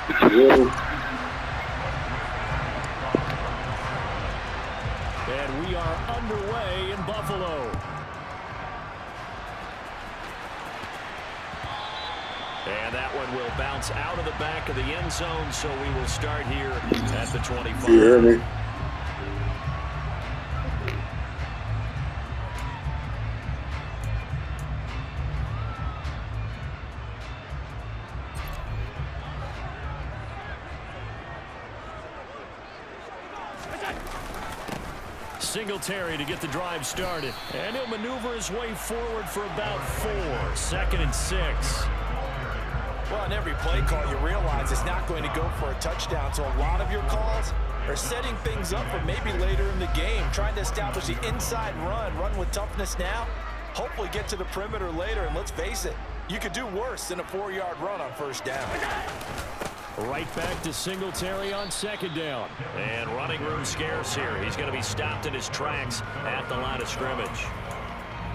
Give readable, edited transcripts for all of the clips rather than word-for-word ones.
And we are underway in Buffalo. And that one will bounce out of the back of the end zone, so we will start here at the 25. You hear me? Singletary to get the drive started. And he'll maneuver his way forward for about 4. 2nd and 6. Well, on every play call, you realize it's not going to go for a touchdown. So a lot of your calls are setting things up for maybe later in the game, trying to establish the inside run with toughness now, hopefully get to the perimeter later. And let's face it, you could do worse than a 4-yard run on 1st down. Right back to Singletary on 2nd down. And running room scarce here. He's going to be stopped in his tracks at the line of scrimmage.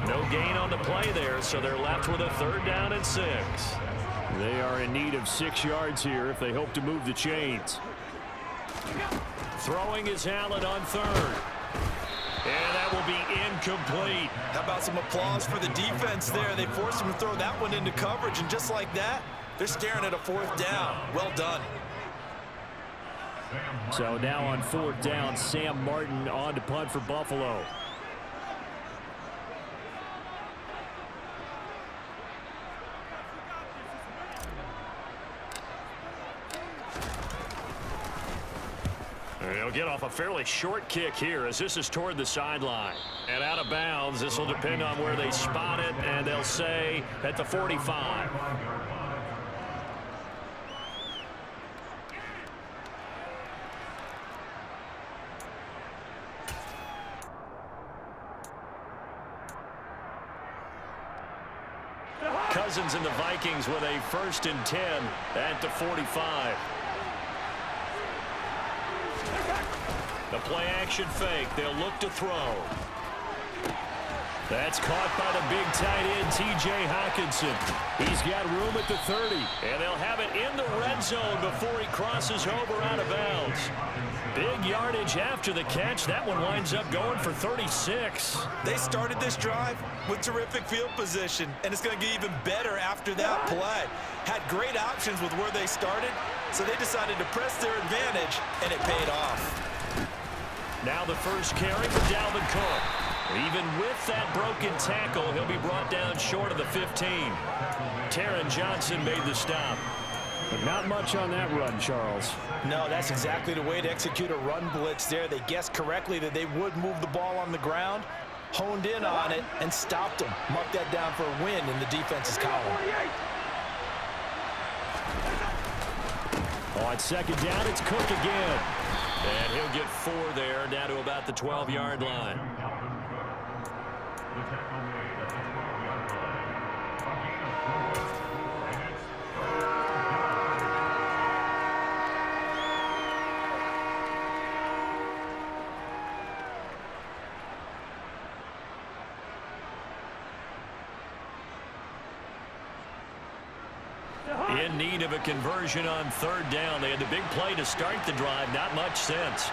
No gain on the play there, so they're left with a 3rd down and 6. They are in need of 6 yards here if they hope to move the chains. Throwing is Allen on 3rd. And that will be incomplete. How about some applause for the defense there? They forced him to throw that one into coverage, and just like that, they're staring at a 4th down. Well done. So now on 4th down, Sam Martin on to punt for Buffalo. He'll get off a fairly short kick here as this is toward the sideline. And out of bounds, this will depend on where they spot it, and they'll say at the 45. Cousins and the Vikings with a 1st and 10 at the 45. The play action fake. They'll look to throw. That's caught by the big tight end, T.J. Hockenson. He's got room at the 30. And they'll have it in the red zone before he crosses over out of bounds. Big yardage after the catch. That one winds up going for 36. They started this drive with terrific field position, and it's going to get even better after that play. Had great options with where they started, so they decided to press their advantage, and it paid off. Now the first carry for Dalvin Cook. Even with that broken tackle, he'll be brought down short of the 15. Taron Johnson made the stop. But not much on that run, Charles. No, that's exactly the way to execute a run blitz there. They guessed correctly that they would move the ball on the ground, honed in on it, and stopped them. Marked that down for a win in the defense's column. On 2nd down, it's Cook again. And he'll get 4 there, down to about the 12-yard line. In need of a conversion on 3rd down. They had the big play to start the drive. Not much sense.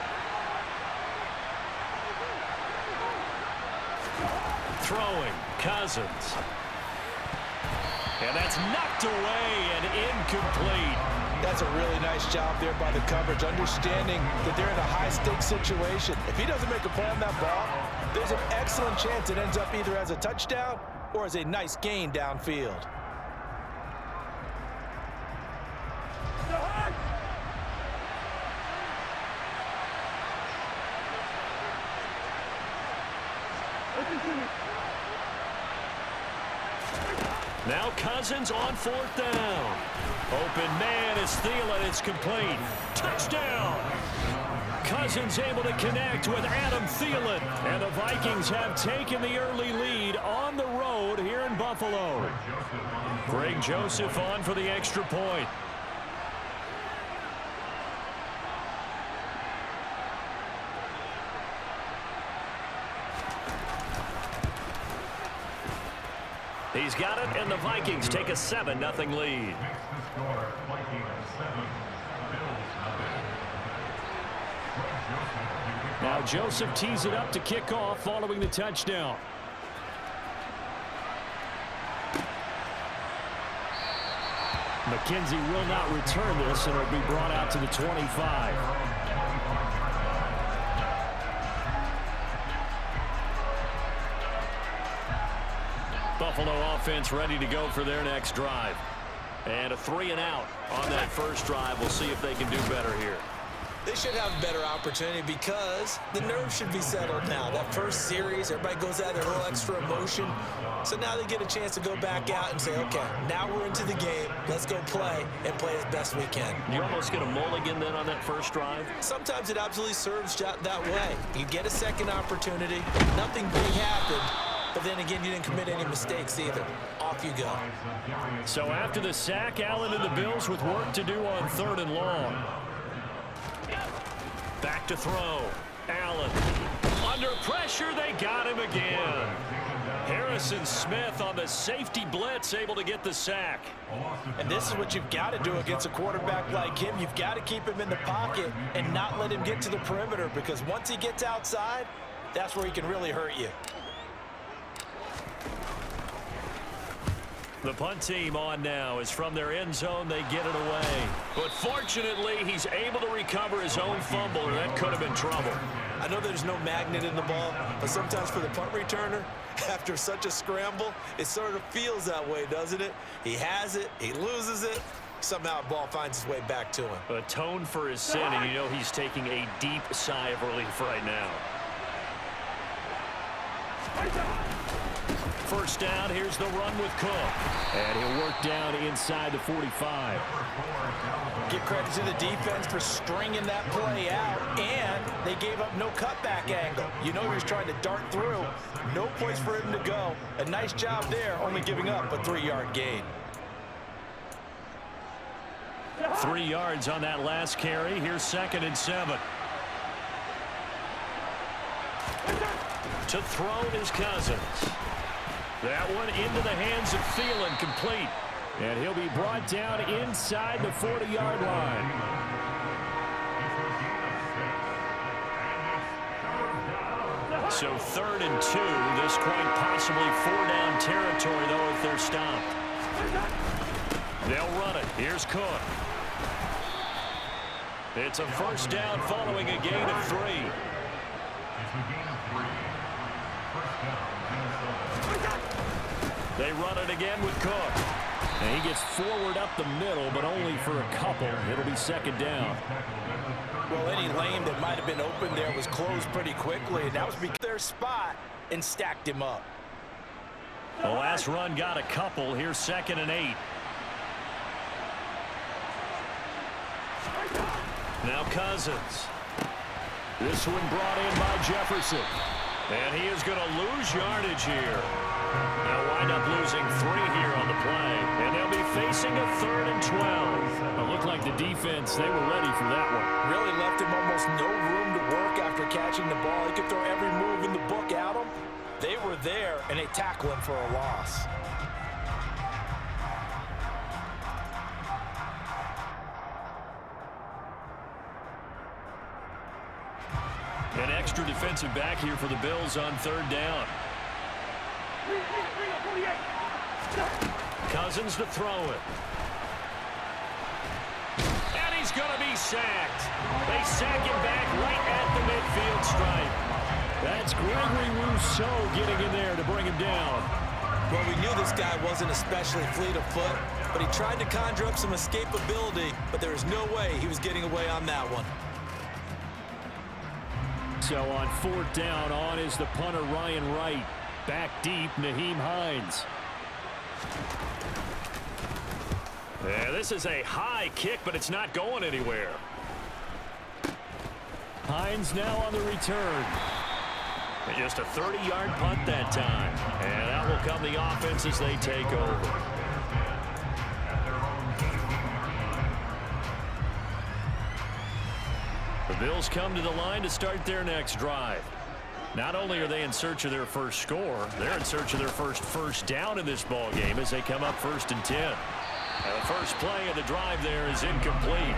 Throwing, Cousins. And that's knocked away and incomplete. That's a really nice job there by the coverage, understanding that they're in a high-stakes situation. If he doesn't make a play on that ball, there's an excellent chance it ends up either as a touchdown or as a nice gain downfield. Now Cousins on 4th down. Open man is Thielen. It's complete. Touchdown. Cousins able to connect with Adam Thielen. And the Vikings have taken the early lead on the road here in Buffalo. Greg Joseph on for the extra point. He's got it, and the Vikings take a 7-0 lead. Now Joseph tees it up to kick off following the touchdown. McKenzie will not return this, and it'll be brought out to the 25. Buffalo offense ready to go for their next drive. And a 3-and-out on that first drive. We'll see if they can do better here. They should have a better opportunity because the nerves should be settled now. That first series, everybody goes out there, a little extra emotion. So now they get a chance to go back out and say, okay, now we're into the game. Let's go play and play as best we can. You almost get a mulligan then on that first drive? Sometimes it absolutely serves that way. You get a second opportunity. Nothing big happened. But then again, you didn't commit any mistakes either. Off you go. So after the sack, Allen and the Bills with work to do on 3rd and long. Back to throw. Allen. Under pressure, they got him again. Harrison Smith on the safety blitz, able to get the sack. And this is what you've got to do against a quarterback like him. You've got to keep him in the pocket and not let him get to the perimeter, because once he gets outside, that's where he can really hurt you. The punt team on now is from their end zone. They get it away. But fortunately, he's able to recover his own fumble, or that could have been trouble. I know there's no magnet in the ball, but sometimes for the punt returner, after such a scramble, it sort of feels that way, doesn't it? He has it, he loses it, somehow the ball finds its way back to him. Atone for his sin, and you know he's taking a deep sigh of relief right now. First down, here's the run with Cook. And he'll work down inside the 45. Give credit to the defense for stringing that play out, and they gave up no cutback angle. You know he was trying to dart through. No place for him to go. A nice job there, only giving up a 3-yard gain. 3 yards on that last carry. Here's 2nd and 7. To throw is Cousins. That one into the hands of Thielen, complete. And he'll be brought down inside the 40-yard line. So 3rd and 2. This quite possibly 4-down territory, though, if they're stopped. They'll run it. Here's Cook. It's a first down following a gain of 3. They run it again with Cook. And he gets forward up the middle, but only for a couple. It'll be 2nd down. Well, any lane that might have been open there was closed pretty quickly, and that was because their spot and stacked him up. The last run got a couple. Here's 2nd and 8. Now Cousins. This one brought in by Jefferson. And he is going to lose yardage here. They'll wind up losing 3 here on the play. And they'll be facing a 3rd and 12. It looked like the defense, they were ready for that one. Really left him almost no room to work after catching the ball. He could throw every move in the book at him. They were there, and they tackle him for a loss. An extra defensive back here for the Bills on 3rd down. Cousins to throw it. And he's going to be sacked. They sack him back right at the midfield stripe. That's Gregory Rousseau getting in there to bring him down. Well, we knew this guy wasn't especially fleet of foot, but he tried to conjure up some escapability, but there was no way he was getting away on that one. So on 4th down, on is the punter Ryan Wright. Back deep, Nyheim Hines. Yeah, this is a high kick, but it's not going anywhere. Hines now on the return. And just a 30-yard punt that time. And out will come the offense as they take over. The Bills come to the line to start their next drive. Not only are they in search of their first score, they're in search of their first down in this ball game as they come up 1st and 10. And the first play of the drive there is incomplete.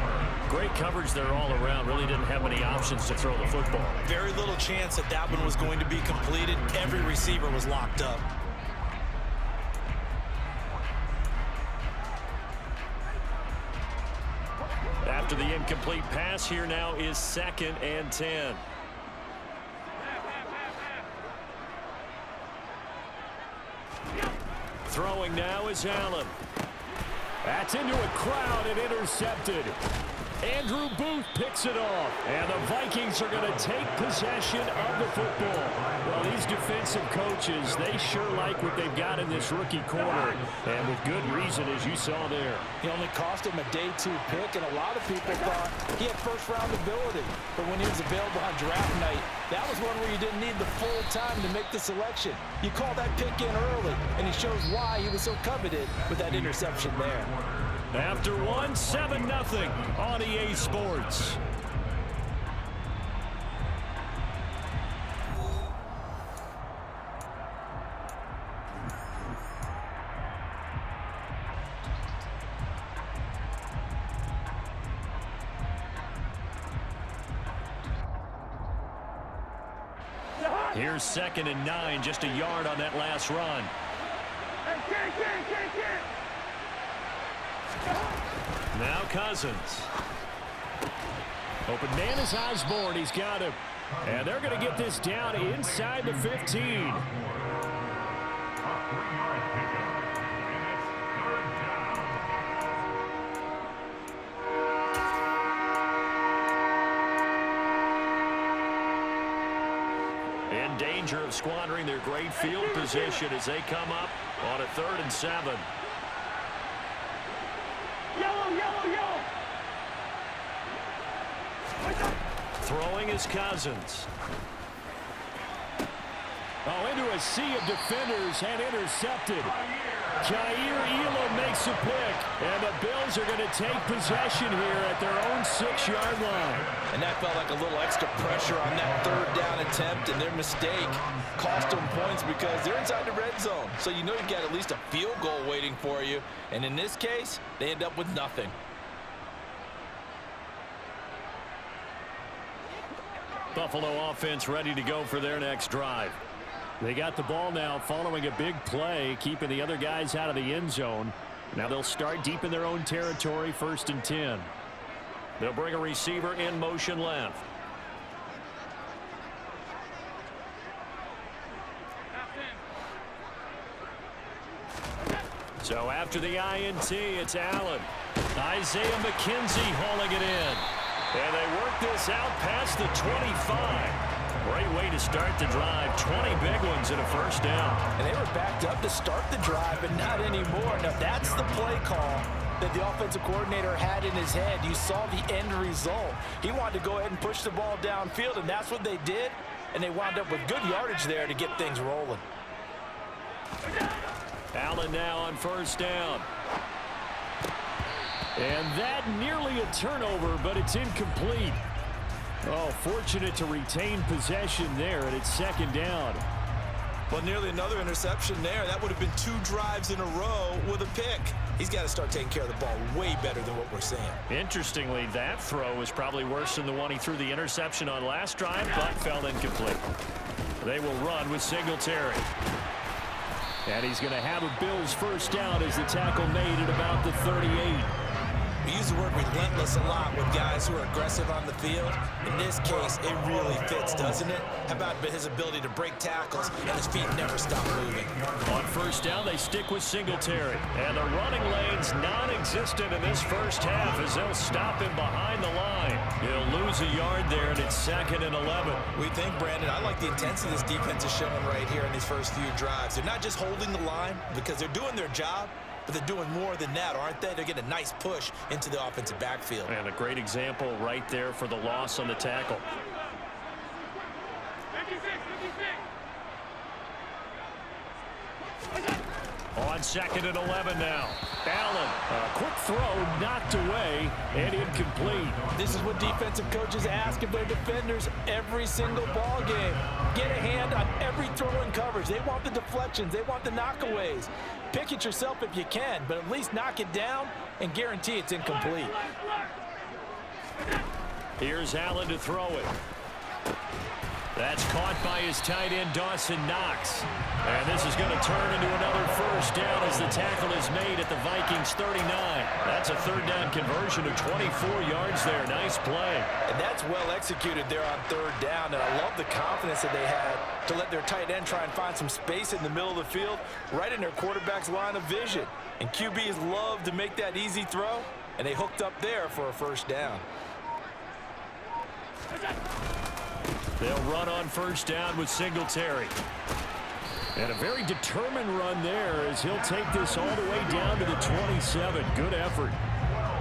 Great coverage there all around. Really didn't have many options to throw the football. Very little chance that that one was going to be completed. Every receiver was locked up. After the incomplete pass, here now is 2nd and 10. Throwing now is Allen. That's into a crowd and intercepted. Andrew Booth picks it off. And the Vikings are going to take possession of the football. Well, these defensive coaches, they sure like what they've got in this rookie corner. And with good reason, as you saw there. He only cost him a day 2 pick, and a lot of people thought he had first-round ability. But when he was available on draft night, that was one where you didn't need the full time to make the selection. You call that pick in early, and he shows why he was so coveted with that interception there. After one, 7-0 on EA Sports. Here's 2nd and 9, just a yard on that last run. Now Cousins. Open man is Osborne. He's got him. And they're going to get this down inside the 15. In danger of squandering their great field position as they come up on a 3rd and 7. Throwing is Cousins. Oh, into a sea of defenders and intercepted. Jair Elam makes a pick, and the Bills are going to take possession here at their own 6-yard line. And that felt like a little extra pressure on that 3rd down attempt, and their mistake cost them points because they're inside the red zone. So you know you've got at least a field goal waiting for you. And in this case, they end up with nothing. Buffalo offense ready to go for their next drive. They got the ball now following a big play, keeping the other guys out of the end zone. Now they'll start deep in their own territory, 1st and 10. They'll bring a receiver in motion left. So after the INT, it's Allen. Isaiah McKenzie hauling it in. And they work this out past the 25. Great way to start the drive. 20 big ones and a 1st down. And they were backed up to start the drive, but not anymore. Now, that's the play call that the offensive coordinator had in his head. You saw the end result. He wanted to go ahead and push the ball downfield, and that's what they did. And they wound up with good yardage there to get things rolling. Allen now on 1st down. And that nearly a turnover, but it's incomplete. Oh, fortunate to retain possession there, and it's 2nd down. Well, nearly another interception there. That would have been 2 drives in a row with a pick. He's got to start taking care of the ball way better than what we're seeing. Interestingly, that throw is probably worse than the one he threw the interception on last drive, but fell incomplete. They will run with Singletary. And he's going to have a Bills 1st down as the tackle made at about the 38. We use the word relentless a lot with guys who are aggressive on the field. In this case, it really fits, doesn't it? How about his ability to break tackles and his feet never stop moving? On 1st down, they stick with Singletary. And the running lane's non-existent in this 1st half as they'll stop him behind the line. He'll lose a yard there, and it's 2nd and 11. We think, Brandon, I like the intensity this defense is showing right here in these first few drives. They're not just holding the line because they're doing their job, but they're doing more than that, aren't they? They're getting a nice push into the offensive backfield. And a great example right there for the loss on the tackle. On on 2nd and 11 now. Allen, a quick throw knocked away and incomplete. This is what defensive coaches ask of their defenders every single ball game. Get a hand on every throw in coverage. They want the deflections. They want the knockaways. Pick it yourself if you can, but at least knock it down and guarantee it's incomplete. here's Allen to throw it. That's caught by his tight end, Dawson Knox. And this is going to turn into another first down as the tackle is made at the Vikings 39. That's a third down conversion of 24 yards there. Nice play. And that's well executed there on third down. And I love the confidence that they had to let their tight end try and find some space in the middle of the field, right in their quarterback's line of vision. And QBs love to make that easy throw, and they hooked up there for a first down. They'll run on first down with Singletary. And a very determined run there as he'll take this all the way down to the 27. Good effort.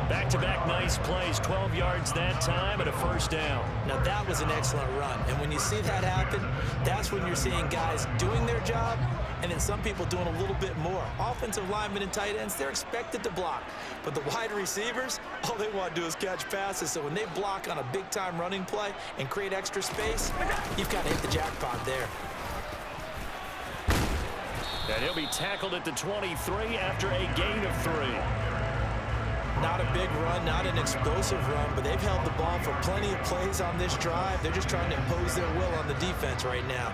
Back-to-back nice plays, 12 yards that time and a first down. Now that was an excellent run. And when you see that happen, that's when you're seeing guys doing their job and then some people doing a little bit more. Offensive linemen and tight ends, they're expected to block. But the wide receivers, all they want to do is catch passes. So when they block on a big-time running play and create extra space, you've got to hit the jackpot there. And he'll be tackled at the 23 after a gain of 3. Not a big run, not an explosive run, but they've held the ball for plenty of plays on this drive. They're just trying to impose their will on the defense right now.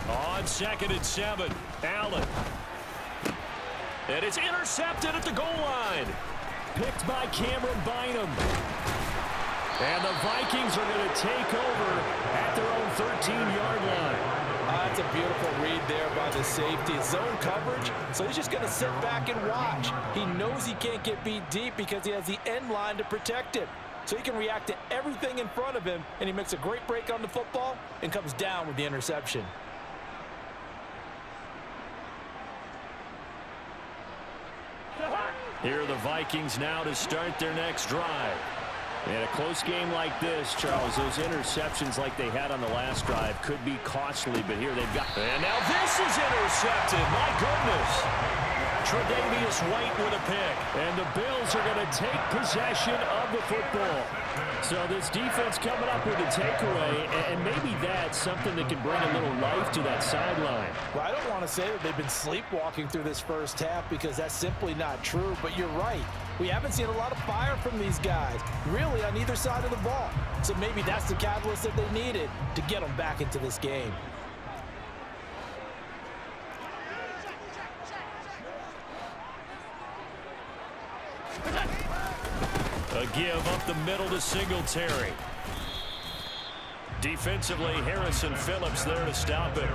On 2nd and 7, Allen. And it's intercepted at the goal line. Picked by Cameron Bynum. And the Vikings are going to take over at their own 13-yard line. That's a beautiful read there by the safety. Zone coverage, so he's just going to sit back and watch. He knows he can't get beat deep because he has the end line to protect him. So he can react to everything in front of him, and he makes a great break on the football and comes down with the interception. Here are the Vikings now to start their next drive. In a close game like this, Charles, those interceptions like they had on the last drive could be costly, but here they've got... And now this is intercepted. My goodness. Tre'Davious White with a pick. And the Bills are going to take possession of the football. So this defense coming up with a takeaway, and maybe that's something that can bring a little life to that sideline. Well, I don't want to say that they've been sleepwalking through this first half because that's simply not true, but you're right. We haven't seen a lot of fire from these guys, really on either side of the ball. So maybe that's the catalyst that they needed to get them back into this game. A give up the middle to Singletary. Defensively, Harrison Phillips there to stop it.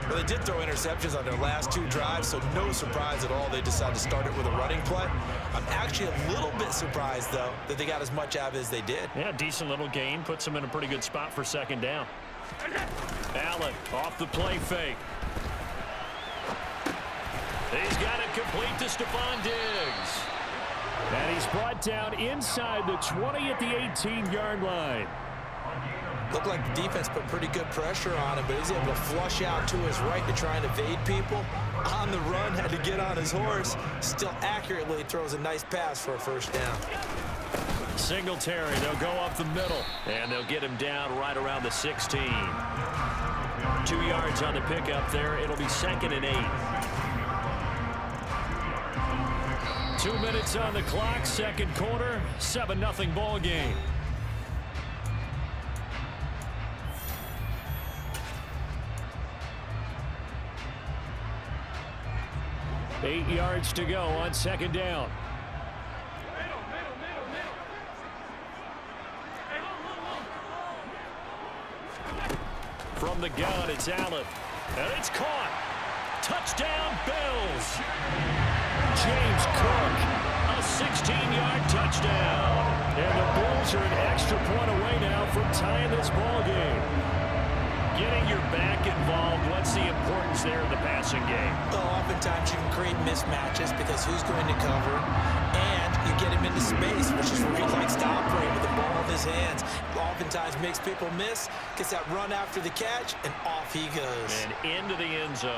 Well, they did throw interceptions on their last 2 drives, so no surprise at all they decided to start it with a running play. I'm actually a little bit surprised, though, that they got as much out of it as they did. Yeah, decent little gain. Puts them in a pretty good spot for second down. Allen off the play fake. He's got it complete to Stephon Diggs. And he's brought down inside the 20 at the 18-yard line. Looked like the defense put pretty good pressure on him, but he's able to flush out to his right to try and evade people. On the run, had to get on his horse. Still accurately throws a nice pass for a first down. Singletary, they'll go up the middle, and they'll get him down right around the 16. 2 yards on the pickup there. It'll be 2nd and 8. 2 minutes on the clock, second quarter, 7-0 ball game. Eight yards to go on second down. From the gun, it's Allen. And it's caught. Touchdown, Bills. James Cook, a 16-yard touchdown. And the Bills are an extra point away now from tying this ball game. Getting your back involved, what's the important concerns there in the passing game? Well, oftentimes you can create mismatches because who's going to cover, and you get him into space, which is where he likes to operate with the ball in his hands. Oftentimes makes people miss, gets that run after the catch, and off he goes. And into the end zone.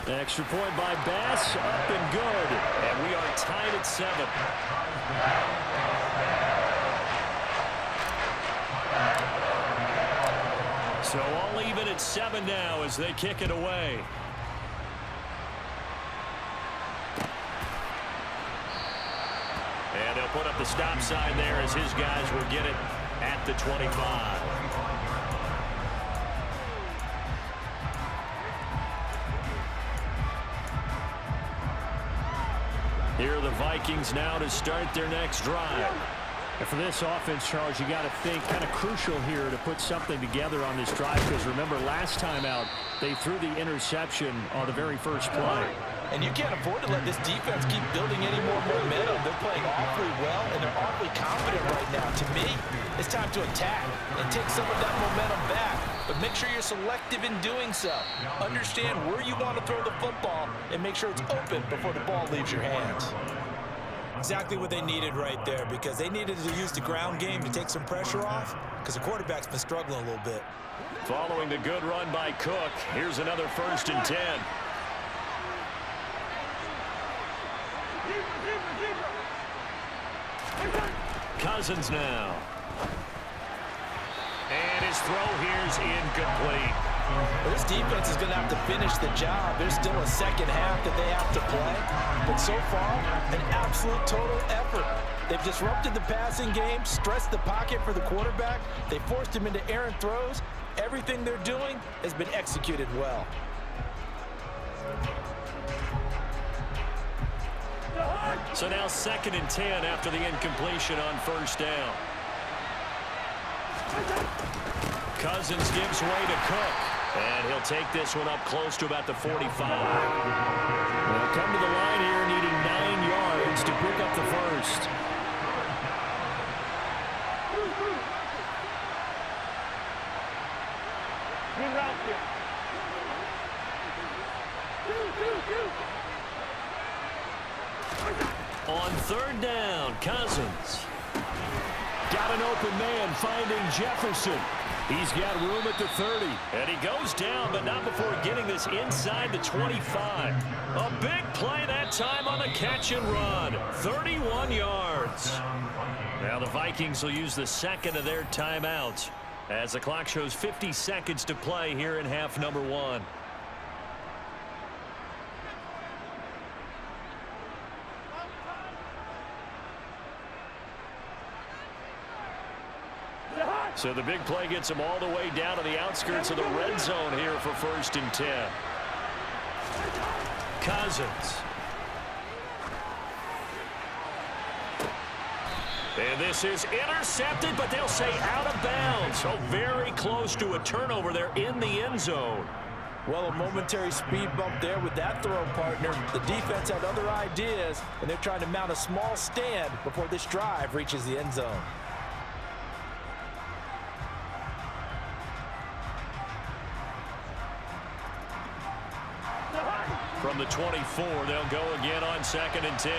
Extra point by Bass, up and good. And we are tied at 7. So all even at 7 now as they kick it away. And they'll put up the stop sign there as his guys will get it at the 25. Here are the Vikings now to start their next drive. And for this offense, Charles, you got to think kind of crucial here to put something together on this drive, because remember last time out they threw the interception on the very first play. And you can't afford to let this defense keep building any more momentum. They're playing awfully well, and they're awfully confident right now. To me, it's time to attack and take some of that momentum back. But make sure you're selective in doing so. Understand where you want to throw the football and make sure it's open before the ball leaves your hands. Exactly what they needed right there, because they needed to use the ground game to take some pressure off, because the quarterback's been struggling a little bit. Following the good run by Cook, here's another 1st and 10. Cousins now. And his throw here's incomplete. Well, this defense is going to have to finish the job. There's still a second half that they have to play. But so far, an absolute total effort. They've disrupted the passing game, stressed the pocket for the quarterback. They forced him into errant throws. Everything they're doing has been executed well. So now 2nd and 10 after the incompletion on 1st down. Cousins gives way to Cook. And he'll take this one up close to about the 45. They'll come to the line here needing 9 yards to pick up the first. On 3rd down, Cousins. Got an open man finding Jefferson. He's got room at the 30. And he goes down, but not before getting this inside the 25. A big play that time on the catch and run. 31 yards. Now the Vikings will use the 2nd of their timeouts as the clock shows 50 seconds to play here in half number 1. So the big play gets them all the way down to the outskirts of the red zone here for 1st and 10. Cousins. And this is intercepted, but they'll say out of bounds. So very close to a turnover there in the end zone. Well, a momentary speed bump there with that throw partner. The defense had other ideas, and they're trying to mount a small stand before this drive reaches the end zone. From the 24, they'll go again on 2nd and 10.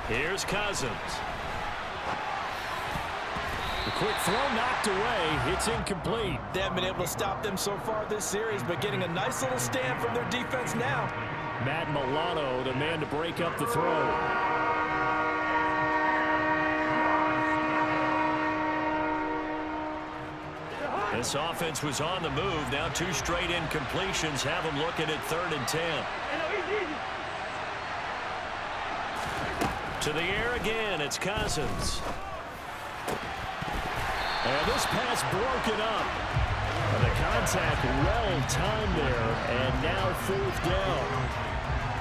Here's Cousins. The quick throw knocked away. It's incomplete. They haven't been able to stop them so far this series, but getting a nice little stand from their defense now. Matt Milano, the man to break up the throw. This offense was on the move. Now 2 straight incompletions have them looking at 3rd and 10. To the air again, it's Cousins. And this pass broken up. And the contact well timed there, and now 4th down.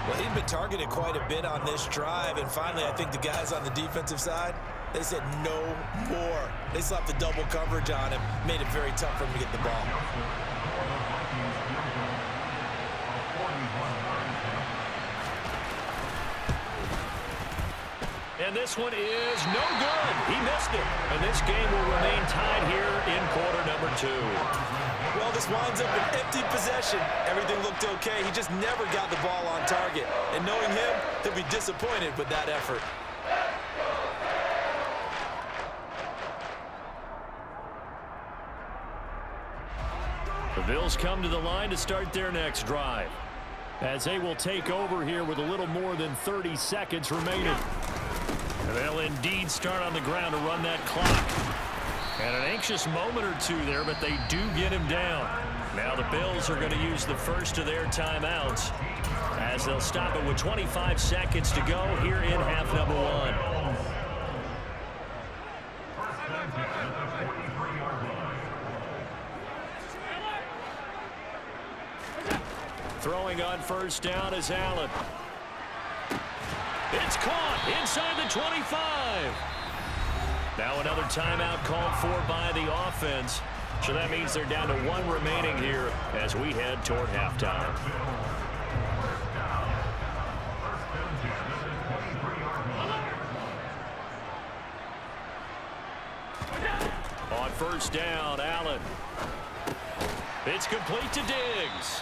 Well, he'd been targeted quite a bit on this drive, and finally I think the guys on the defensive side, they said no more. They slapped the double coverage on him, made it very tough for him to get the ball. And this one is no good. He missed it. And this game will remain tied here in quarter number 2. Well, this winds up an empty possession. Everything looked okay. He just never got the ball on target. And knowing him, he'll be disappointed with that effort. The Bills come to the line to start their next drive, as they will take over here with a little more than 30 seconds remaining. And they'll indeed start on the ground to run that clock. And an anxious moment or two there, but they do get him down. Now the Bills are going to use the first of their timeouts, as they'll stop it with 25 seconds to go here in half number 1. Throwing on first down is Allen. It's caught inside the 25. Now another timeout called for by the offense. So that means they're down to 1 remaining here as we head toward halftime. On first down, Allen. It's complete to Diggs.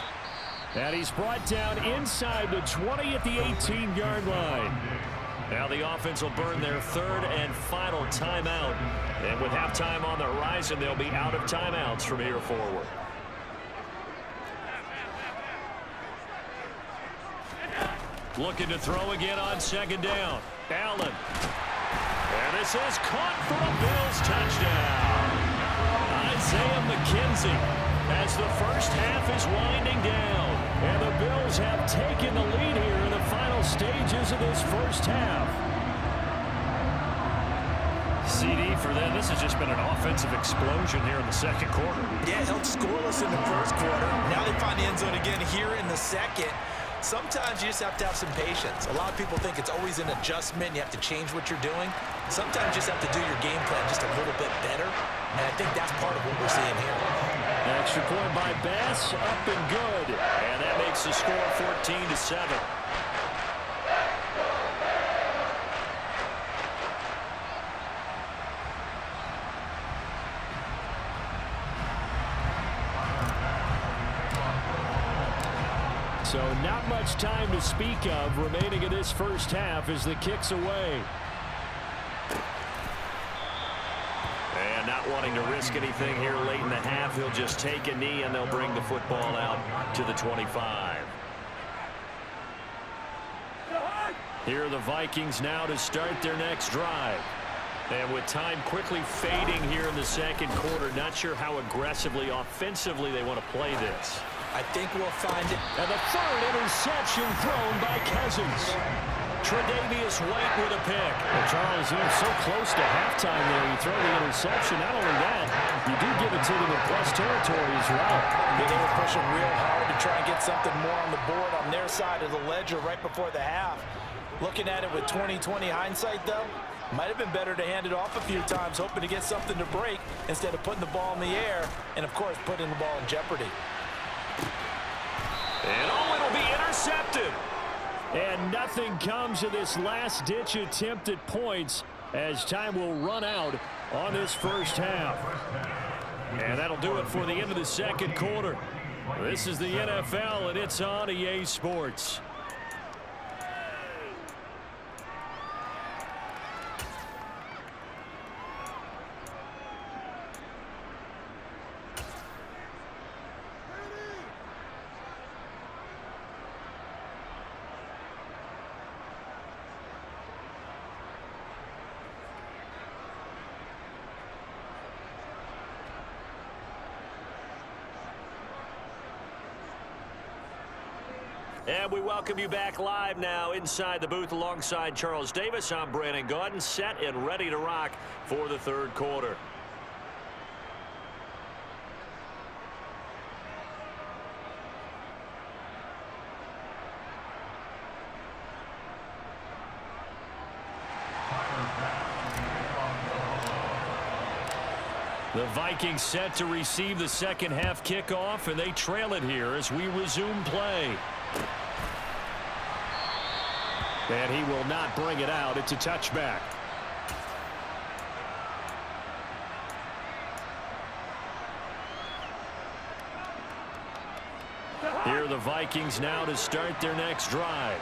And he's brought down inside the 20 at the 18-yard line. Now the offense will burn their 3rd and final timeout. And with halftime on the horizon, they'll be out of timeouts from here forward. Looking to throw again on second down. Allen. And this is caught for a Bills touchdown. Isaiah McKenzie, as the first half is winding down. And the Bills have taken the lead here in the final stages of this first half. CD for them, this has just been an offensive explosion here in the second quarter. Yeah, held scoreless in the first quarter. Now they find the end zone again here in the second. Sometimes you just have to have some patience. A lot of people think it's always an adjustment. You have to change what you're doing. Sometimes you just have to do your game plan just a little bit better. And I think that's part of what we're seeing here. Extra point by Bass, up and good. And that makes the score 14-7. So not much time to speak of remaining in this first half as the kick's away. And not wanting to risk anything here late in the half, he'll just take a knee and they'll bring the football out to the 25. Here are the Vikings now to start their next drive. And with time quickly fading here in the second quarter, not sure how aggressively, offensively they want to play this. I think we'll find it. And the 3rd interception thrown by Cousins. Tre'Davious White with a pick. Well, Charles, he was so close to halftime there. You throw the interception. Not only that, you do give it to them in plus territory as well. Yeah, they were pushing real hard to try and get something more on the board on their side of the ledger right before the half. Looking at it with 20/20 hindsight, though, might have been better to hand it off a few times, hoping to get something to break instead of putting the ball in the air and, of course, putting the ball in jeopardy. And oh, it'll be intercepted. And nothing comes of this last-ditch attempt at points as time will run out on this first half. And that'll do it for the end of the second quarter. This is the NFL, and it's on EA Sports. And we welcome you back live now inside the booth alongside Charles Davis. I'm Brandon Gaudin, set and ready to rock for the third quarter. The Vikings set to receive the second half kickoff, and they trail it here as we resume play. And he will not bring it out. It's a touchback. Here are the Vikings now to start their next drive.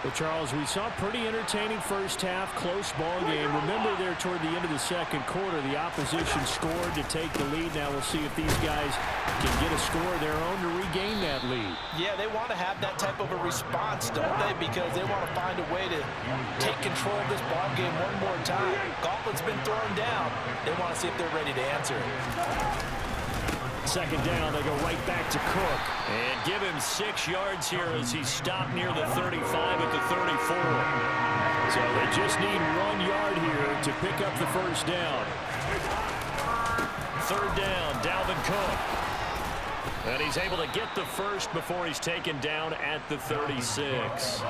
Well, Charles, we saw a pretty entertaining first half, close ball game. Remember there toward the end of the second quarter, the opposition scored to take the lead. Now we'll see if these guys can get a score of their own to regain that lead. Yeah, they want to have that type of a response, don't they? Because they want to find a way to take control of this ball game one more time. Gauntlet's been thrown down. They want to see if they're ready to answer it. Second down, they go right back to Cook. And give him 6 yards here as he stopped near the 35 at the 34. So they just need 1 yard here to pick up the first down. Third down, Dalvin Cook. And he's able to get the first before he's taken down at the 36.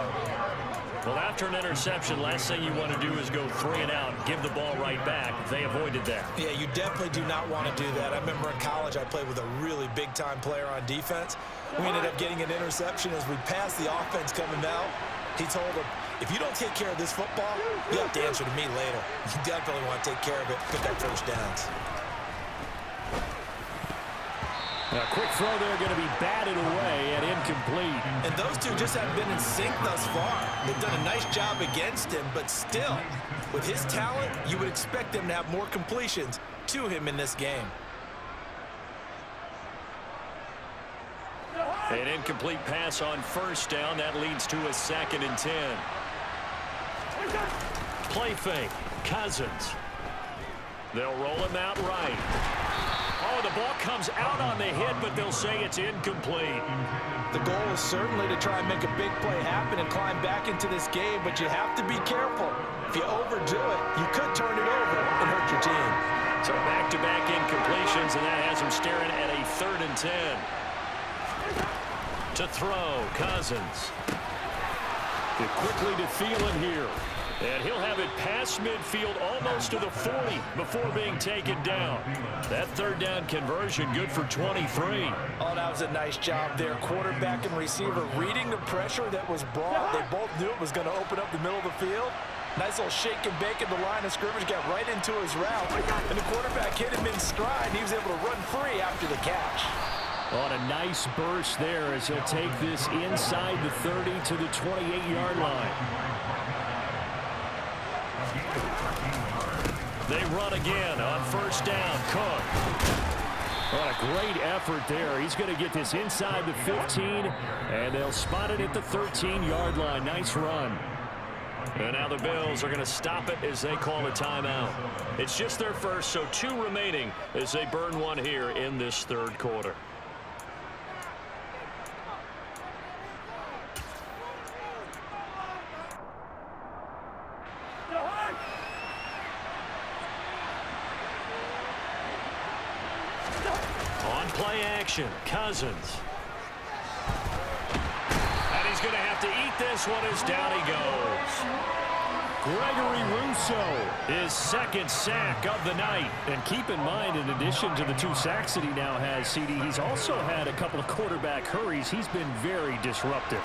Well, after an interception, last thing you want to do is go 3 and out, give the ball right back. They avoided that. Yeah, you definitely do not want to do that. I remember in college I played with a really big-time player on defense. We ended up getting an interception as we passed the offense coming out. He told him, if you don't take care of this football, you have to answer to me later. You definitely want to take care of it, pick up first downs. A quick throw there going to be batted away and incomplete. And those two just haven't been in sync thus far. They've done a nice job against him, but still, with his talent, you would expect them to have more completions to him in this game. An incomplete pass on first down. That leads to a 2nd and 10. Play fake. Cousins. They'll roll him out right. Oh, the ball comes out on the hit, but they'll say it's incomplete. The goal is certainly to try and make a big play happen and climb back into this game, but you have to be careful. If you overdo it, you could turn it over and hurt your team. So back-to-back incompletions, and that has him staring at a 3rd and 10. To throw, Cousins. Get quickly to Thielen here. And he'll have it past midfield almost to the 40 before being taken down. That 3rd down conversion good for 23. Oh, that was a nice job there. Quarterback and receiver reading the pressure that was brought. They both knew it was going to open up the middle of the field. Nice little shake and bake in the line of scrimmage, got right into his route. And the quarterback hit him in stride, and he was able to run free after the catch. On a nice burst there as he'll take this inside the 30 to the 28-yard line. They run again on first down. Cook. What a great effort there. He's going to get this inside the 15, and they'll spot it at the 13-yard line. Nice run. And now the Bills are going to stop it as they call a timeout. It's just their first, so 2 remaining as they burn 1 here in this 3rd quarter. Play action, Cousins. And he's going to have to eat this one as down he goes. Gregory Rousseau, his 2nd sack of the night. And keep in mind, in addition to the 2 sacks that he now has, CD, he's also had a couple of quarterback hurries. He's been very disruptive.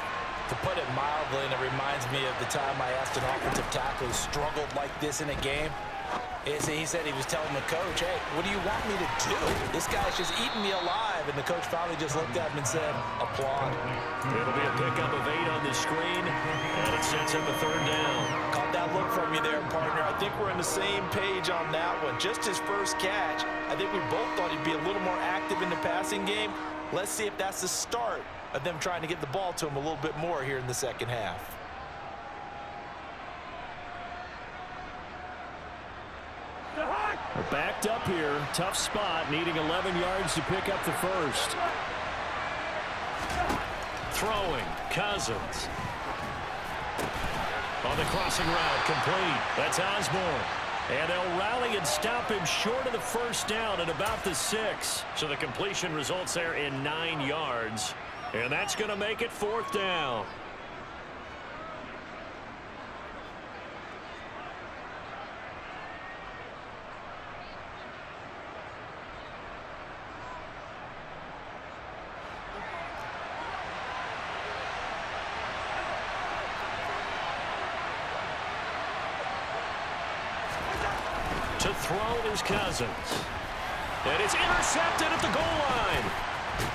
To put it mildly, and it reminds me of the time I asked an offensive tackle who struggled like this in a game. He said he was telling the coach, hey, what do you want me to do? This guy's just eating me alive. And the coach finally just looked at him and said, applaud. It'll be a pickup of 8 on the screen, and it sets up a 3rd down. Caught that look from you there, partner. I think we're on the same page on that one. Just his first catch, I think we both thought he'd be a little more active in the passing game. Let's see if that's the start of them trying to get the ball to him a little bit more here in the second half. We're backed up here. Tough spot, needing 11 yards to pick up the first. Throwing, Cousins. On the crossing route, complete. That's Osborne. And they'll rally and stop him short of the first down at about the 6. So the completion results there in 9 yards. And that's going to make it 4th down. To throw is Cousins. And it's intercepted at the goal line.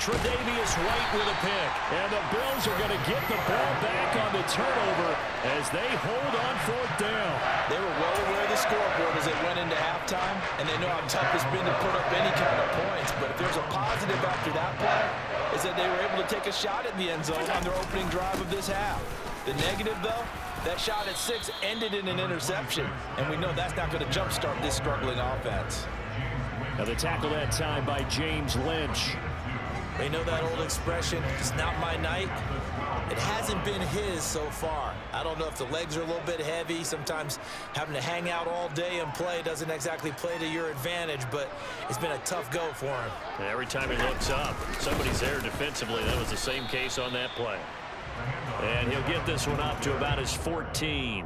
Tre'Davious White with a pick. And the Bills are going to get the ball back on the turnover as they hold on fourth down. They were well aware of the scoreboard as they went into halftime, and they know how tough it's been to put up any kind of points. But if there's a positive after that play, is that they were able to take a shot at the end zone on their opening drive of this half. The negative, though, that shot at 6 ended in an interception, and we know that's not going to jumpstart this struggling offense. Now the tackle that time by James Lynch. They know that old expression, it's not my night. It hasn't been his so far. I don't know if the legs are a little bit heavy. Sometimes having to hang out all day and play doesn't exactly play to your advantage, but it's been a tough go for him. And every time he looks up, somebody's there defensively. That was the same case on that play. And he'll get this one up to about his 14.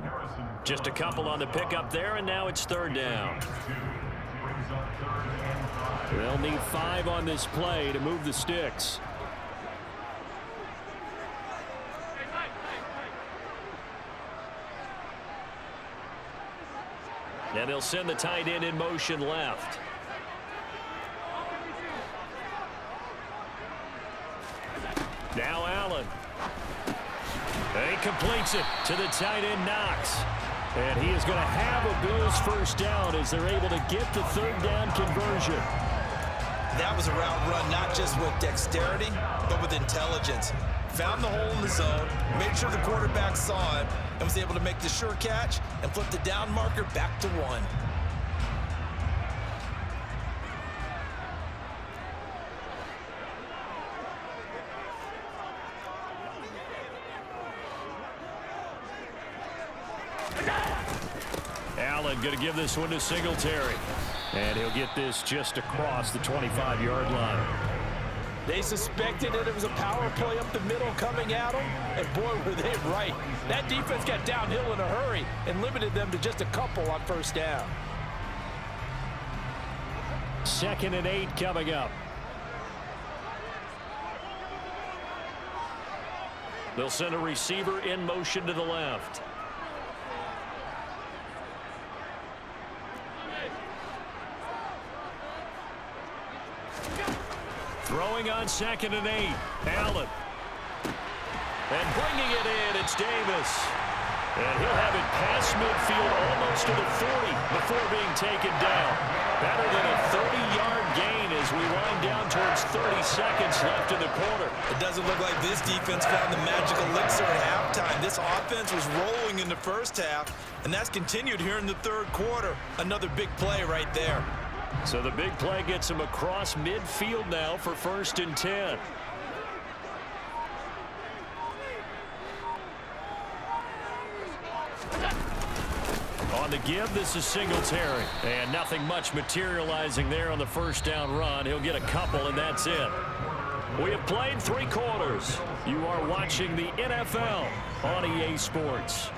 Just a couple on the pickup there, and now it's third down. They'll need 5 on this play to move the sticks. And they'll send the tight end in motion left. Now Allen. And he completes it to the tight end Knox. And he is going to have a Bills first down as they're able to get the third down conversion. That was a route run not just with dexterity, but with intelligence. Found the hole in the zone, made sure the quarterback saw it, and was able to make the sure catch and flip the down marker back to 1. Allen going to give this one to Singletary. And he'll get this just across the 25-yard line. They suspected that it was a power play up the middle coming at them, and boy, were they right. That defense got downhill in a hurry and limited them to just a couple on first down. 2nd and 8 coming up. They'll send a receiver in motion to the left. Throwing on 2nd and 8. Allen. And bringing it in, it's Davis. And he'll have it past midfield almost to the 40 before being taken down. Better than a 30-yard gain as we wind down towards 30 seconds left in the quarter. It doesn't look like this defense found the magic elixir at halftime. This offense was rolling in the first half, and that's continued here in the third quarter. Another big play right there. So the big play gets him across midfield now for 1st and 10. On the give, this is Singletary. And nothing much materializing there on the first down run. He'll get a couple, and that's it. We have played 3 quarters. You are watching the NFL on EA Sports.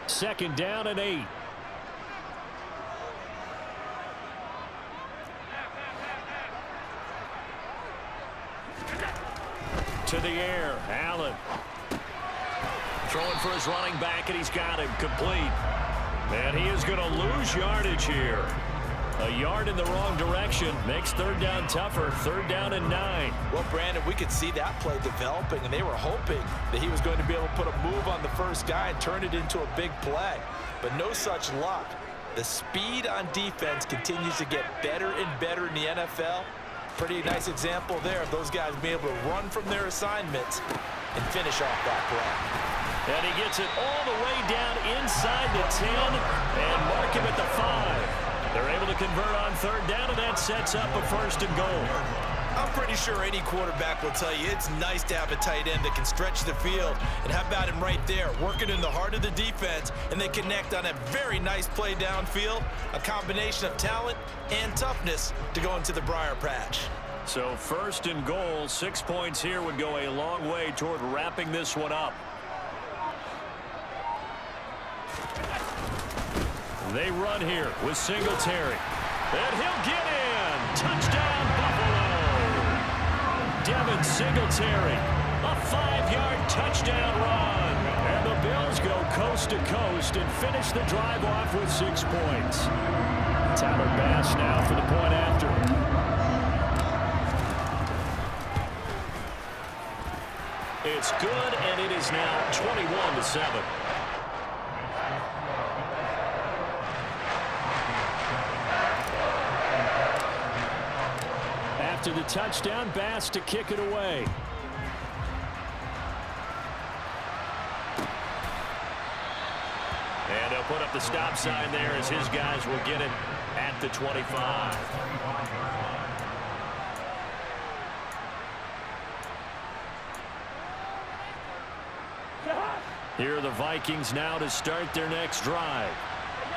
Second down and 8. To the air, Allen. Throwing for his running back, and he's got him complete. And he is going to lose yardage here. A yard in the wrong direction makes third down tougher. 3rd down and 9. Well, Brandon, we could see that play developing, and they were hoping that he was going to be able to put a move on the first guy and turn it into a big play. But no such luck. The speed on defense continues to get better and better in the NFL. Pretty nice example there of those guys being able to run from their assignments and finish off that play. And he gets it all the way down inside the 10 and mark him at the 5. They're able to convert on 3rd down, and that sets up a 1st and goal. I'm pretty sure any quarterback will tell you it's nice to have a tight end that can stretch the field. And how about him right there, working in the heart of the defense, and they connect on a very nice play downfield, a combination of talent and toughness to go into the briar patch. So 1st and goal, 6 points here would go a long way toward wrapping this one up. They run here with Singletary. And he'll get in. Touchdown, Buffalo. Devin Singletary. A 5-yard touchdown run. And the Bills go coast to coast and finish the drive off with 6 points. Tyler Bass now for the point after. It's good, and it is now 21-7. After the touchdown, Bass to kick it away. And they'll put up the stop sign there as his guys will get it at the 25. Here are the Vikings now to start their next drive.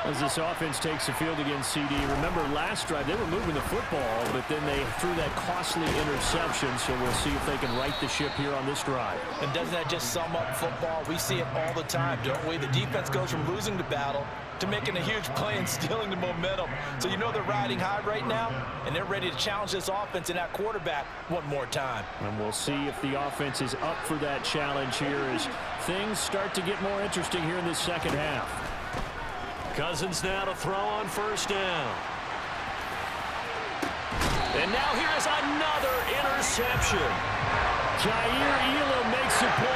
As this offense takes the field against CD, remember last drive they were moving the football, but then they threw that costly interception, so we'll see if they can right the ship here on this drive. And doesn't that just sum up football? We see it all the time, don't we? The defense goes from losing the battle to making a huge play and stealing the momentum. So you know they're riding high right now, and they're ready to challenge this offense and that quarterback one more time. And we'll see if the offense is up for that challenge here as things start to get more interesting here in this second half. Cousins now to throw on first down. And now here is another interception. Jair Elam makes a play